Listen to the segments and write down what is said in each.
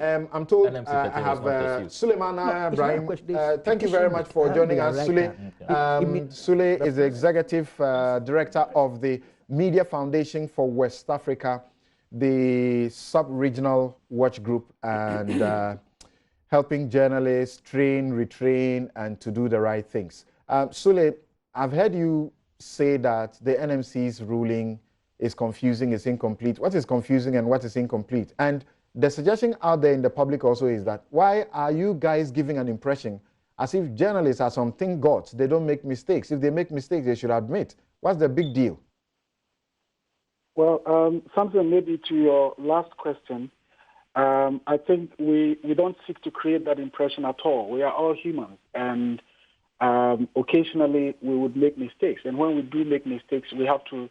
I'm told NMC I have Sulemana Braimah. Thank you very much for joining us, Sule. Sule is the Executive Director of the Media Foundation for West Africa, the sub-regional watch group, and helping journalists train, retrain, and to do the right things. Sule, I've heard you say that the NMC's ruling is confusing, is incomplete. What is confusing and what is incomplete? And the suggestion out there in the public also is that why are you guys giving an impression as if journalists are something gods? They don't make mistakes. If they make mistakes, they should admit. What's the big deal? Well, something maybe to your last question, I think we don't seek to create that impression at all. We are all humans, and occasionally we would make mistakes. And when we do make mistakes, we have to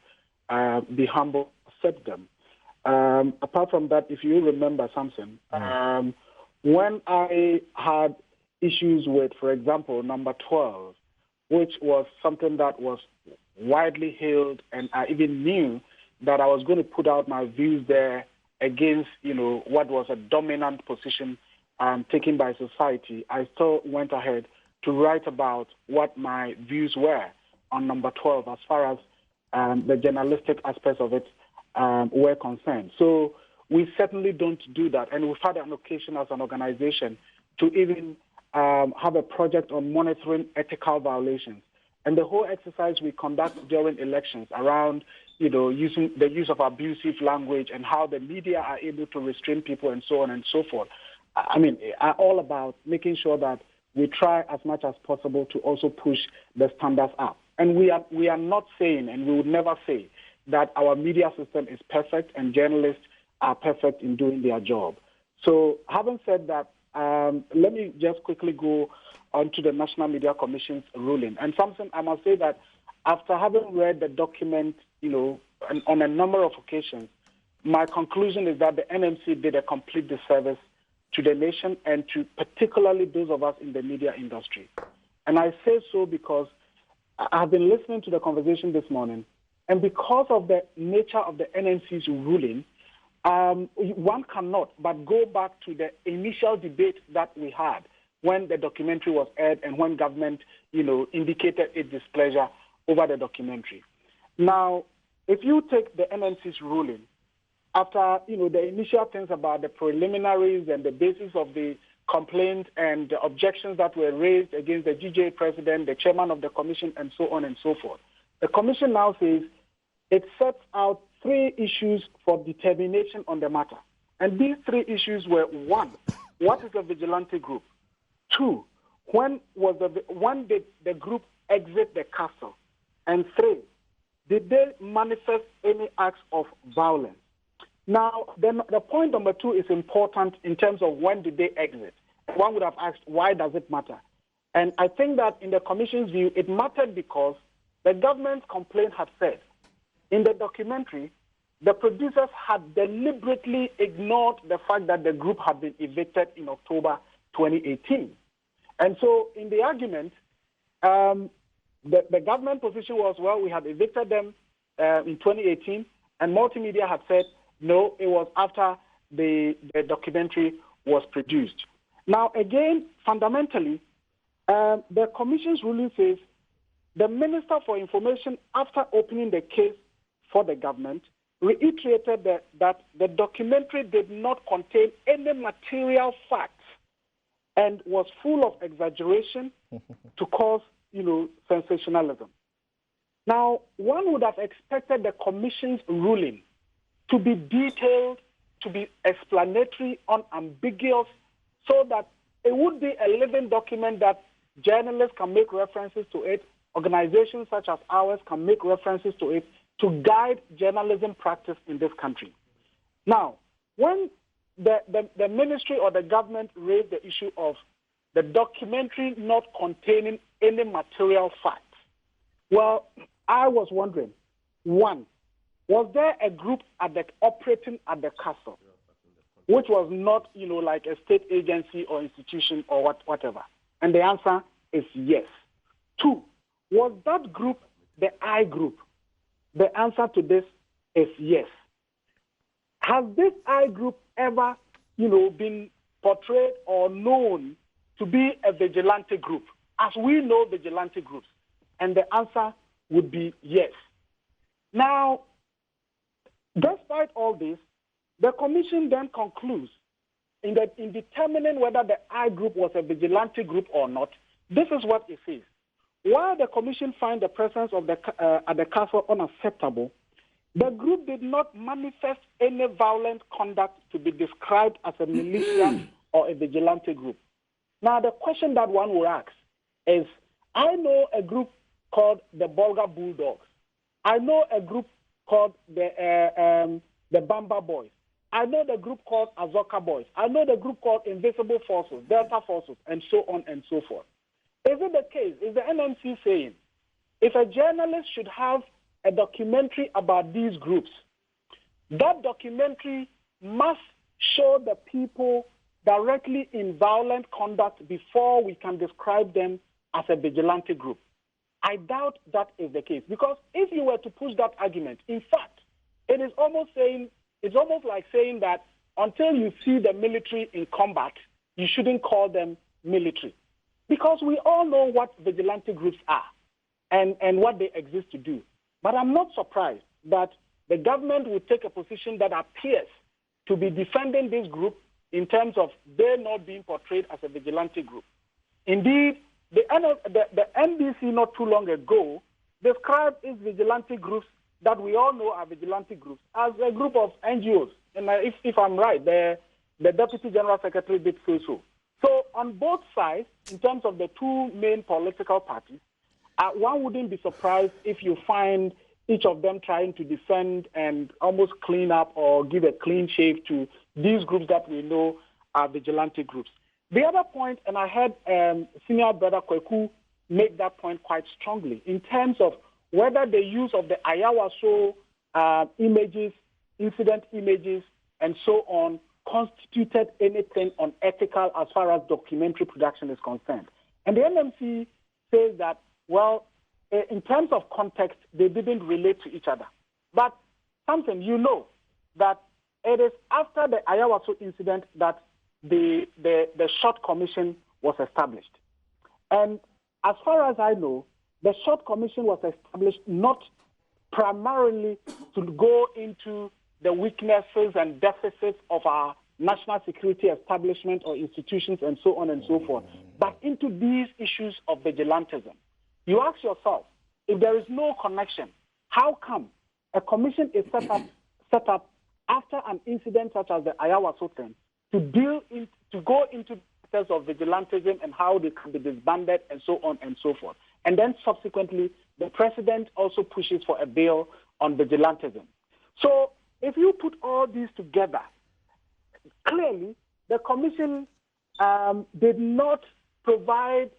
be humble, accept them. Apart from that, if you remember something, when I had issues with, for example, number 12, which was something that was widely hailed, and I even knew that I was going to put out my views there against, what was a dominant position taken by society, I still went ahead to write about what my views were on number 12 as far as the journalistic aspects of it were concerned. So we certainly don't do that. And we've had an occasion as an organization to even have a project on monitoring ethical violations. And the whole exercise we conduct during elections around, using the use of abusive language and how the media are able to restrain people and so on and so forth, are all about making sure that we try as much as possible to also push the standards up. And we are not saying, and we would never say, that our media system is perfect and journalists are perfect in doing their job. So having said that, let me just quickly go on to the National Media Commission's ruling. And something I must say that after having read the document, on a number of occasions, my conclusion is that the NMC did a complete disservice to the nation and to particularly those of us in the media industry. And I say so because I've been listening to the conversation this morning, and because of the nature of the NMC's ruling, one cannot but go back to the initial debate that we had when the documentary was aired and when government, indicated its displeasure over the documentary. Now, if you take the NMC's ruling, after, the initial things about the preliminaries and the basis of the complaint and the objections that were raised against the GJ president, the chairman of the commission, and so on and so forth, the commission now says it sets out 3 issues for determination on the matter. And these 3 issues were: 1, what is a vigilante group? 2, when did the group exit the castle? And 3, did they manifest any acts of violence? Now, then the point number 2 is important in terms of when did they exit. One would have asked, why does it matter? And I think that in the commission's view, it mattered because the government's complaint had said, in the documentary, the producers had deliberately ignored the fact that the group had been evicted in October 2018. And so in the argument, the government position was, well, we had evicted them in 2018, and multimedia had said, no, it was after the documentary was produced. Now, again, fundamentally, the commission's ruling says the Minister for Information, after opening the case for the government, reiterated that the documentary did not contain any material facts and was full of exaggeration to cause, sensationalism. Now, one would have expected the commission's ruling to be detailed, to be explanatory, unambiguous, so that it would be a living document that journalists can make references to it, organizations such as ours can make references to it, to guide journalism practice in this country. Now, when the ministry or the government raised the issue of the documentary not containing any material facts, well, I was wondering, 1, was there a group operating at the castle, which was not, like a state agency or institution or whatever? And the answer is yes. 2, was that group the I group? The answer to this is yes. Has this I group ever, been portrayed or known to be a vigilante group, as we know vigilante groups? And the answer would be yes. Now, despite all this, the commission then concludes in determining whether the I group was a vigilante group or not. This is what it says. While the commission finds the presence of at the castle unacceptable, the group did not manifest any violent conduct to be described as a militia or a vigilante group. Now, the question that one will ask is, I know a group called the Bolga Bulldogs. I know a group called the Bamba Boys. I know the group called Azoka Boys. I know the group called Invisible Forces, Delta Forces, and so on and so forth. Is it the case? Is the NMC saying if a journalist should have a documentary about these groups, that documentary must show the people directly in violent conduct before we can describe them as a vigilante group? I doubt that is the case, because if you were to push that argument, in fact, it is almost like saying that until you see the military in combat, you shouldn't call them military. Because we all know what vigilante groups are and what they exist to do. But I'm not surprised that the government would take a position that appears to be defending this group in terms of they not being portrayed as a vigilante group. Indeed, the NBC not too long ago described its vigilante groups that we all know are vigilante groups as a group of NGOs. And if I'm right, the Deputy General Secretary did say so. So on both sides, in terms of the two main political parties, one wouldn't be surprised if you find each of them trying to defend and almost clean up or give a clean shave to these groups that we know are vigilante groups. The other point, and I heard Senior Brother Kweku make that point quite strongly, in terms of whether the use of the Ayawaso images, incident images, and so on, constituted anything unethical as far as documentary production is concerned. And the NMC says that, well, in terms of context, they didn't relate to each other. But something, you know, that it is after the Ayawaso incident that the Short Commission was established. And as far as I know, the Short Commission was established not primarily to go into the weaknesses and deficits of our national security establishment or institutions and so on and so forth, but into these issues of vigilantism. You ask yourself, if there is no connection, how come a commission is set up after an incident such as the Ayawaso thing to go into details of vigilantism and how they can be disbanded and so on and so forth? And then subsequently, the president also pushes for a bill on vigilantism. So if you put all these together, clearly the commission did not provide,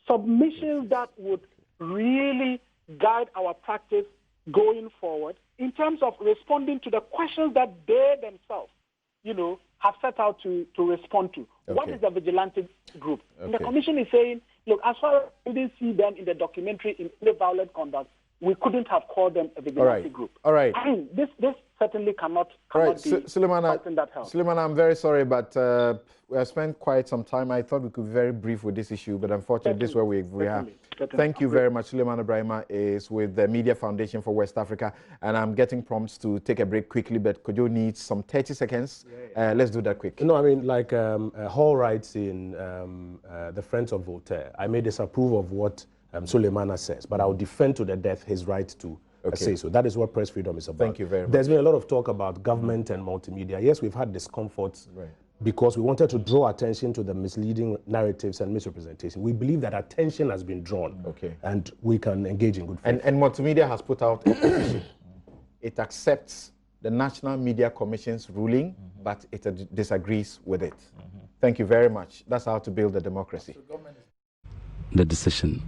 submissions that would really guide our practice going forward in terms of responding to the questions that they themselves, have set out to respond to. Okay. What is a vigilante group? Okay. And the commission is saying, look, as far as we didn't see them in the documentary in any violent conduct, we couldn't have called them a vigilante group. All right. I mean, this certainly cannot be something that helps. Sulemana, I'm very sorry, but we have spent quite some time. I thought we could be very brief with this issue, but unfortunately, this is where we are. Thank you very much. Sulemana Braimah is with the Media Foundation for West Africa, and I'm getting prompts to take a break quickly, but could you need some 30 seconds? Yeah. Let's do that quick. No, I mean, like Hall writes in The Friends of Voltaire, I may disapprove of what Sulemana says, but I will defend to the death his right to say so. That is what press freedom is about. Thank you very much. There's been a lot of talk about government and multimedia. Yes, we've had discomforts because we wanted to draw attention to the misleading narratives and misrepresentation. We believe that attention has been drawn and we can engage in good faith. And multimedia has put out a petition. It accepts the National Media Commission's ruling, but it disagrees with it. Thank you very much. That's how to build a democracy. The decision